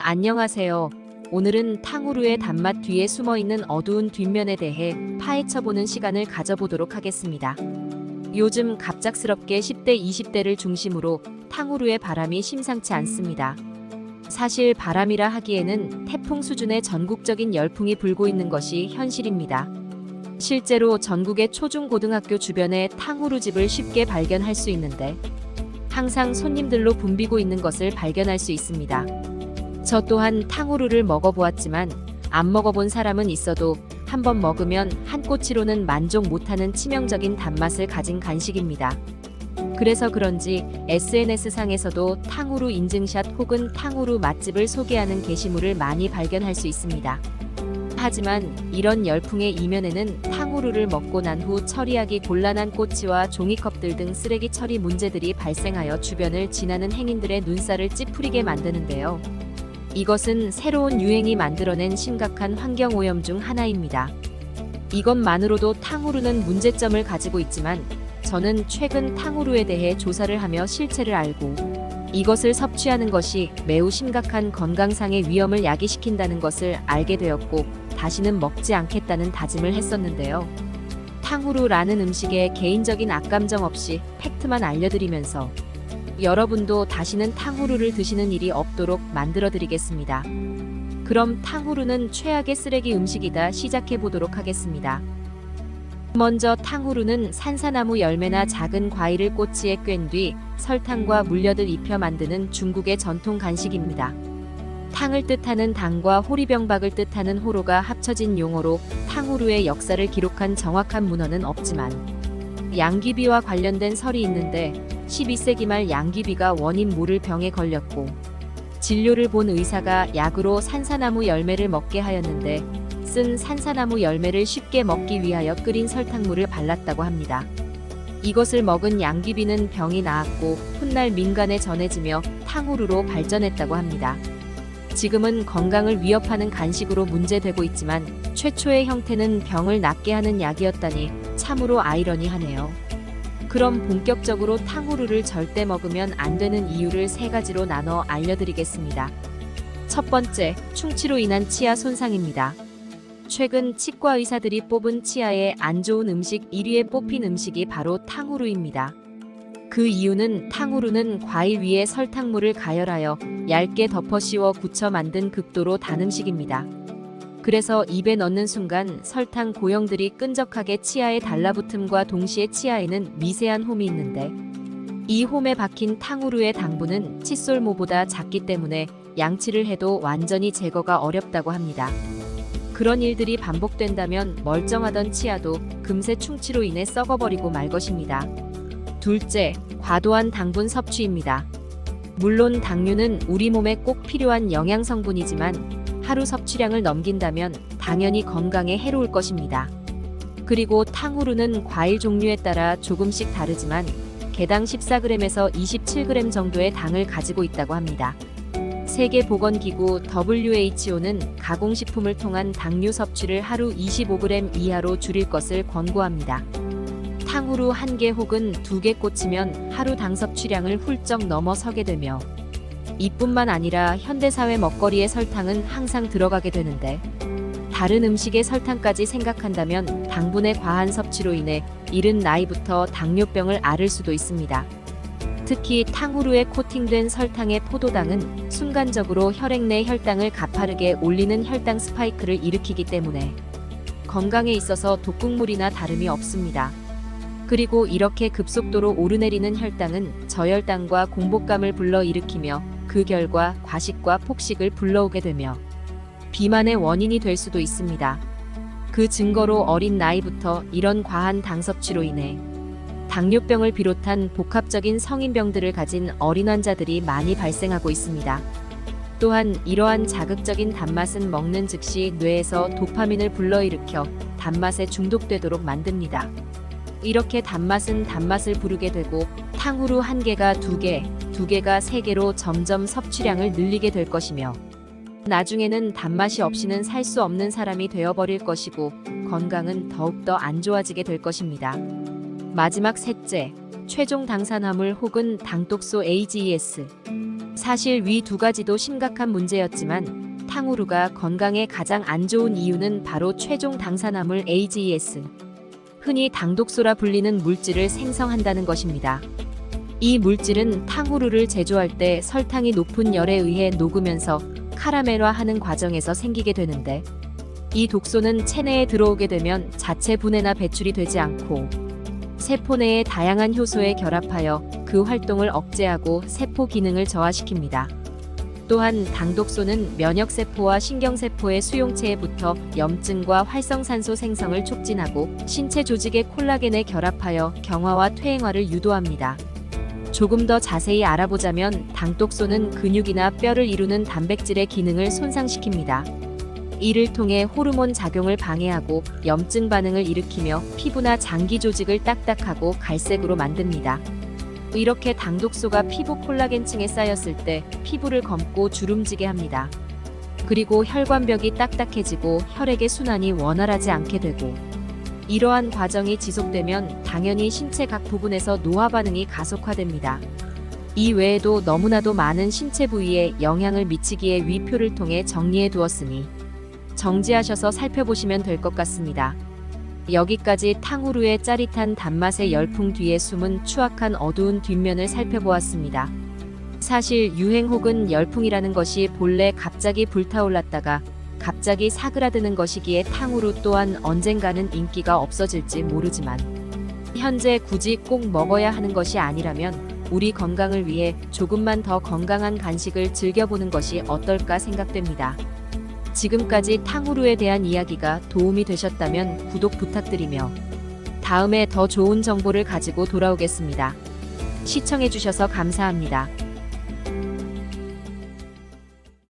안녕하세요. 오늘은 탕후루의 단맛 뒤에 숨어있는 어두운 뒷면에 대해 파헤쳐보는 시간을 가져보도록 하겠습니다. 요즘 갑작스럽게 10대, 20대를 중심으로 탕후루의 바람이 심상치 않습니다. 사실 바람이라 하기에는 태풍 수준의 전국적인 열풍이 불고 있는 것이 현실입니다. 실제로 전국의 초중고등학교 주변에 탕후루집을 쉽게 발견할 수 있는데 항상 손님들로 붐비고 있는 것을 발견할 수 있습니다. 저 또한 탕후루를 먹어보았지만 안 먹어본 사람은 있어도 한번 먹으면 한 꼬치로는 만족 못하는 치명적인 단맛을 가진 간식입니다. 그래서 그런지 SNS상에서도 탕후루 인증샷 혹은 탕후루 맛집을 소개하는 게시물을 많이 발견할 수 있습니다. 하지만 이런 열풍의 이면에는 탕후루를 먹고 난 후 처리하기 곤란한 꼬치와 종이컵들 등 쓰레기 처리 문제들이 발생하여 주변을 지나는 행인들의 눈살을 찌푸리게 만드는데요. 이것은 새로운 유행이 만들어낸 심각한 환경오염 중 하나입니다. 이것만으로도 탕후루는 문제점을 가지고 있지만 저는 최근 탕후루에 대해 조사를 하며 실체를 알고 이것을 섭취하는 것이 매우 심각한 건강상의 위험을 야기시킨다는 것을 알게 되었고 다시는 먹지 않겠다는 다짐을 했었는데요. 탕후루라는 음식에 개인적인 악감정 없이 팩트만 알려드리면서 여러분도 다시는 탕후루를 드시는 일이 없도록 만들어드리겠습니다. 그럼 탕후루는 최악의 쓰레기 음식이다 시작해보도록 하겠습니다. 먼저 탕후루는 산사나무 열매나 작은 과일을 꼬치에 꿰은 뒤 설탕과 물엿을 입혀 만드는 중국의 전통 간식입니다. 탕을 뜻하는 당과 호리병박을 뜻하는 호로가 합쳐진 용어로 탕후루의 역사를 기록한 정확한 문헌은 없지만 양귀비와 관련된 설이 있는데 12세기 말 양귀비가 원인 모를 병에 걸렸고 진료를 본 의사가 약으로 산사나무 열매를 먹게 하였는데 쓴 산사나무 열매를 쉽게 먹기 위하여 끓인 설탕물을 발랐다고 합니다. 이것을 먹은 양귀비는 병이 나았고 훗날 민간에 전해지며 탕후루로 발전했다고 합니다. 지금은 건강을 위협하는 간식으로 문제되고 있지만 최초의 형태는 병을 낫게 하는 약이었다니 참으로 아이러니하네요. 그럼 본격적으로 탕후루를 절대 먹으면 안 되는 이유를 3가지로 나눠 알려드리겠습니다. 첫 번째, 충치로 인한 치아 손상입니다. 최근 치과 의사들이 뽑은 치아에 안 좋은 음식 1위에 뽑힌 음식이 바로 탕후루입니다. 그 이유는 탕후루는 과일 위에 설탕물을 가열하여 얇게 덮어 씌워 굳혀 만든 극도로 단 음식입니다. 그래서 입에 넣는 순간 설탕 고형들이 끈적하게 치아에 달라붙음과 동시에 치아에는 미세한 홈이 있는데 이 홈에 박힌 탕후루의 당분은 칫솔모보다 작기 때문에 양치를 해도 완전히 제거가 어렵다고 합니다. 그런 일들이 반복된다면 멀쩡하던 치아도 금세 충치로 인해 썩어버리고 말 것입니다. 둘째, 과도한 당분 섭취입니다. 물론 당류는 우리 몸에 꼭 필요한 영양성분이지만 하루 섭취량을 넘긴다면 당연히 건강에 해로울 것입니다. 그리고 탕후루는 과일 종류에 따라 조금씩 다르지만 개당 14g에서 27g 정도의 당을 가지고 있다고 합니다. 세계보건기구 WHO는 가공식품을 통한 당류 섭취를 하루 25g 이하로 줄일 것을 권고합니다. 탕후루 1개 혹은 2개 꽂히면 하루 당 섭취량을 훌쩍 넘어서게 되며 이뿐만 아니라 현대사회 먹거리에 설탕은 항상 들어가게 되는데 다른 음식의 설탕까지 생각한다면 당분의 과한 섭취로 인해 이른 나이부터 당뇨병을 앓을 수도 있습니다. 특히 탕후루에 코팅된 설탕의 포도당은 순간적으로 혈액 내 혈당을 가파르게 올리는 혈당 스파이크를 일으키기 때문에 건강에 있어서 독극물이나 다름이 없습니다. 그리고 이렇게 급속도로 오르내리는 혈당은 저혈당과 공복감을 불러일으키며 그 결과 과식과 폭식을 불러오게 되며 비만의 원인이 될 수도 있습니다. 그 증거로 어린 나이부터 이런 과한 당 섭취로 인해 당뇨병을 비롯한 복합적인 성인병들을 가진 어린 환자들이 많이 발생하고 있습니다. 또한 이러한 자극적인 단맛은 먹는 즉시 뇌에서 도파민을 불러일으켜 단맛에 중독되도록 만듭니다. 이렇게 단맛은 단맛을 부르게 되고 탕후루 1개가 2개, 2개가 3개로 점점 섭취량을 늘리게 될 것이며 나중에는 단맛이 없이는 살 수 없는 사람이 되어버릴 것이고 건강은 더욱더 안 좋아지게 될 것입니다. 마지막 셋째, 최종 당산화물 혹은 당독소 AGEs. 사실 위 두 가지도 심각한 문제였지만 탕후루가 건강에 가장 안 좋은 이유는 바로 최종 당산화물 AGEs, 흔히 당독소라 불리는 물질을 생성한다는 것입니다. 이 물질은 탕후루를 제조할 때 설탕이 높은 열에 의해 녹으면서 카라멜화하는 과정에서 생기게 되는데, 이 독소는 체내에 들어오게 되면 자체 분해나 배출이 되지 않고 세포 내의 다양한 효소에 결합하여 그 활동을 억제하고 세포 기능을 저하시킵니다. 또한 당독소는 면역세포와 신경세포의 수용체에 붙어 염증과 활성산소 생성을 촉진하고 신체 조직의 콜라겐에 결합하여 경화와 퇴행화를 유도합니다. 조금 더 자세히 알아보자면 당독소는 근육이나 뼈를 이루는 단백질의 기능을 손상시킵니다. 이를 통해 호르몬 작용을 방해하고 염증 반응을 일으키며 피부나 장기 조직을 딱딱하고 갈색으로 만듭니다. 이렇게 당독소가 피부 콜라겐층에 쌓였을 때 피부를 검고 주름지게 합니다. 그리고 혈관벽이 딱딱해지고 혈액의 순환이 원활하지 않게 되고, 이러한 과정이 지속되면 당연히 신체 각 부분에서 노화 반응이 가속화됩니다. 이 외에도 너무나도 많은 신체 부위에 영향을 미치기에 위표를 통해 정리해 두었으니 정지하셔서 살펴보시면 될 것 같습니다. 여기까지 탕후루의 짜릿한 단맛의 열풍 뒤에 숨은 추악한 어두운 뒷면을 살펴보았습니다. 사실 유행 혹은 열풍이라는 것이 본래 갑자기 불타올랐다가 갑자기 사그라드는 것이기에 탕후루 또한 언젠가는 인기가 없어질지 모르지만, 현재 굳이 꼭 먹어야 하는 것이 아니라면 우리 건강을 위해 조금만 더 건강한 간식을 즐겨보는 것이 어떨까 생각됩니다. 지금까지 탕후루에 대한 이야기가 도움이 되셨다면 구독 부탁드리며 다음에 더 좋은 정보를 가지고 돌아오겠습니다. 시청해주셔서 감사합니다.